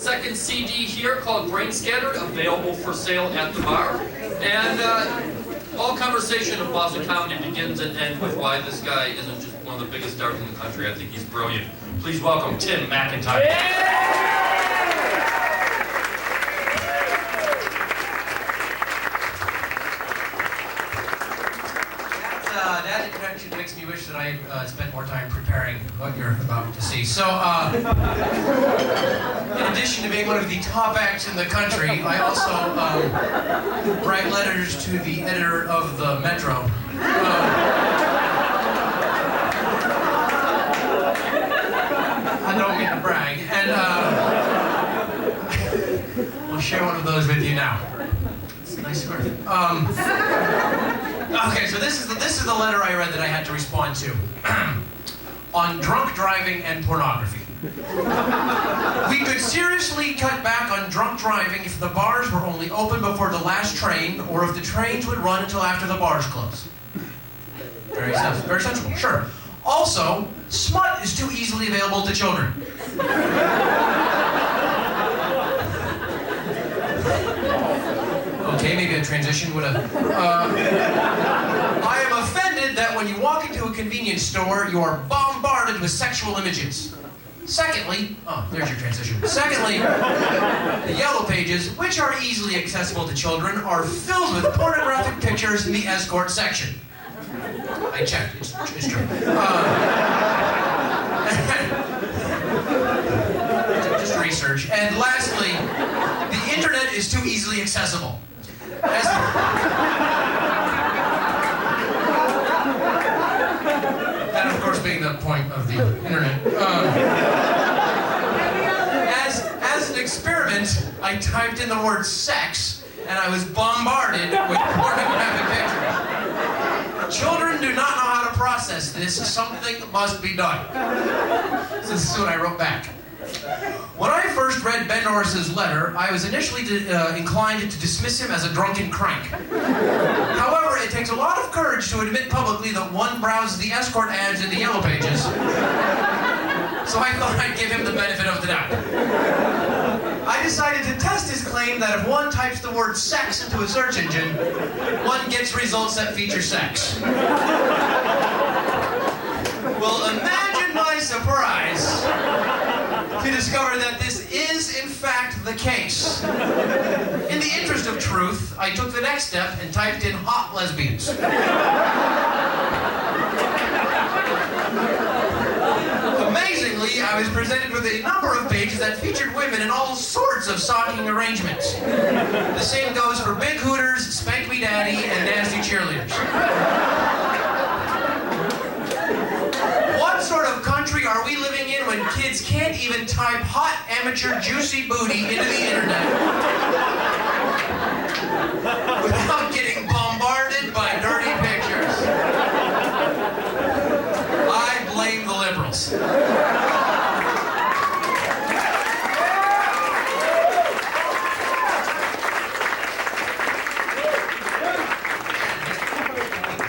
second CD here called Brain Scattered, available for sale at the bar. And all conversation of Boston comedy begins and ends with why this guy isn't just one of the biggest stars in the country. I think he's brilliant. Please welcome Tim McIntire. That introduction makes me wish that I spent more time preparing what you're about to see. So, in addition to being one of the top acts in the country, I also write letters to the editor of the Metro. I don't mean to brag, and I'll share one of those with you now. It's a nice square. Okay, so this is the letter I read that I had to respond to. On drunk driving and pornography. We could seriously cut back on drunk driving if the bars were only open before the last train, or if the trains would run until after the bars close. Very sensible, sure. Also, smut is too easily available to children. Okay, maybe a transition would have... I am offended that when you walk into a convenience store, you are bombarded with sexual images. Secondly, there's your transition. Secondly, the yellow pages, which are easily accessible to children, are filled with pornographic pictures in the escort section. I checked, it's true. Just research. And lastly, the internet is too easily accessible. That, of course, being the point of the internet. As an experiment, I typed in the word sex, and I was bombarded with pornographic pictures. Children do not know how to process this. Something must be done. So this is what I wrote back. When I first read Ben Norris's letter, I was initially inclined to dismiss him as a drunken crank. However, it takes a lot of courage to admit publicly that one browses the escort ads in the yellow pages. So I thought I'd give him the benefit of the doubt. I decided to test his claim that if one types the word sex into a search engine, one gets results that feature sex. Well, imagine my surprise to discover that this is, in fact, the case. In the interest of truth, I took the next step and typed in hot lesbians. Amazingly, I was presented with a number of pages that featured women in all sorts of socking arrangements. The same goes for big hooters, spank me daddy, and nasty cheerleaders. What sort of country are we living in when kids can't even type hot, amateur, juicy booty into the internet without getting bombarded by dirty pictures? I blame the liberals.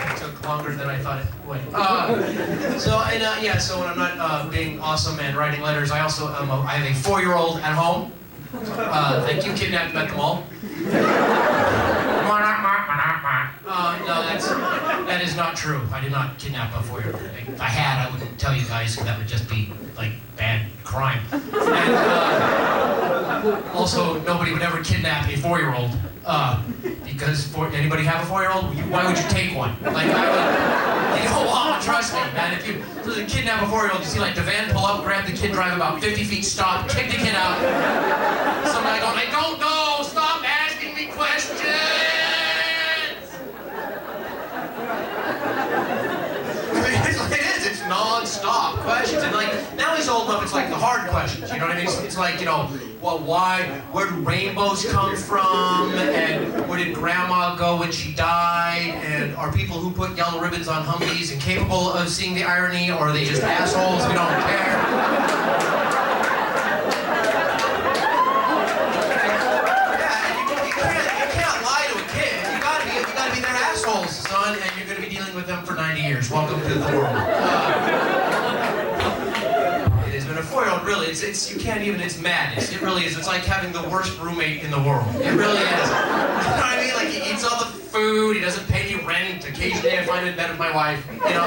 It took longer than I thought it would. So when I'm not being awesome and writing letters, I also I have a 4-year-old at home. Thank you, kidnapped him at the mall. No, that is not true. I did not kidnap a 4-year-old. If I had, I wouldn't tell you guys, because that would just be like bad crime. And also, nobody would ever kidnap a 4-year-old. Because anybody have a 4-year-old? Why would you take one? Like, trust me, man. If you kidnap a 4-year-old, you see like the van pull up, grab the kid, drive about 50 feet, stop, kick the kid out. Some guy going, I don't know, stop asking me questions. It's non-stop questions. And like, now he's old enough, it's like the hard questions, you know what I mean? It's like, well, where do rainbows come from? And where did grandma go when she died? And are people who put yellow ribbons on Humvees incapable of seeing the irony, or are they just assholes? We don't care. You can't lie to a kid. You gotta be their assholes, son, and you're gonna be dealing with them for 90 years. Welcome to the world. It has been a 4-year-old, really, it's you can't even, it's madness. It really is. It's like having the worst roommate in the world. It really is. You know what I mean? Like, he eats all the food, he doesn't pay any rent, occasionally I find him in bed with my wife, you know,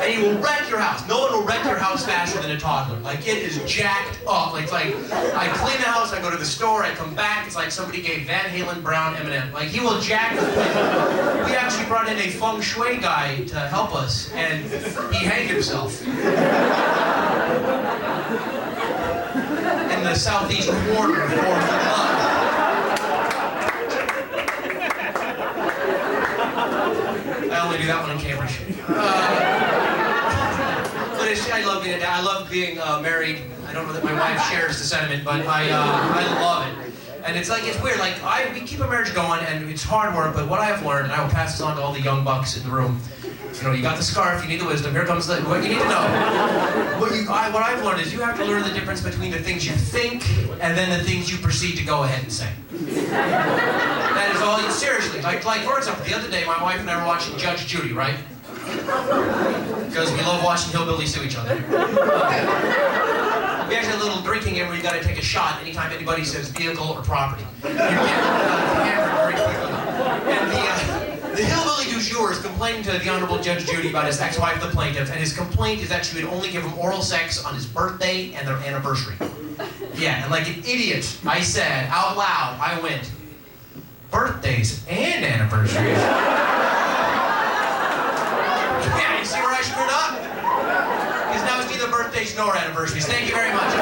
and he will wreck your house. No one will wreck your house faster than a toddler. Like, it is jacked up. Like, I clean the house, I go to the store, I come back, it's like somebody gave Van Halen brown M&M. Like, he will jack the place. We actually brought in a feng shui guy to help us, and he hanged himself. In the southeast corner for good luck. I only do that one in Cambridge. But I love being a dad. I love being married. I don't know that my wife shares the sentiment, but I love it. And it's like, it's weird. Like, we keep a marriage going, and it's hard work. But what I have learned, and I will pass this on to all the young bucks in the room. You know, you got the scarf. You need the wisdom. Here comes what you need to know. What I've learned is you have to learn the difference between the things you think and then the things you proceed to go ahead and say. That is all. Seriously. Like for example, the other day, my wife and I were watching Judge Judy, right? Because we love watching hillbillies sue each other. We actually had a little drinking game where you got to take a shot anytime anybody says vehicle or property. You get hammered very quickly. And the hillbilly du jour is complaining to the Honorable Judge Judy about his ex-wife, the plaintiff, and his complaint is that she would only give him oral sex on his birthday and their anniversary. Yeah, and like an idiot, I said out loud, I went, birthdays and anniversaries? Yeah, you see where I screwed up? Because now it's neither birthdays nor anniversaries. Thank you very much.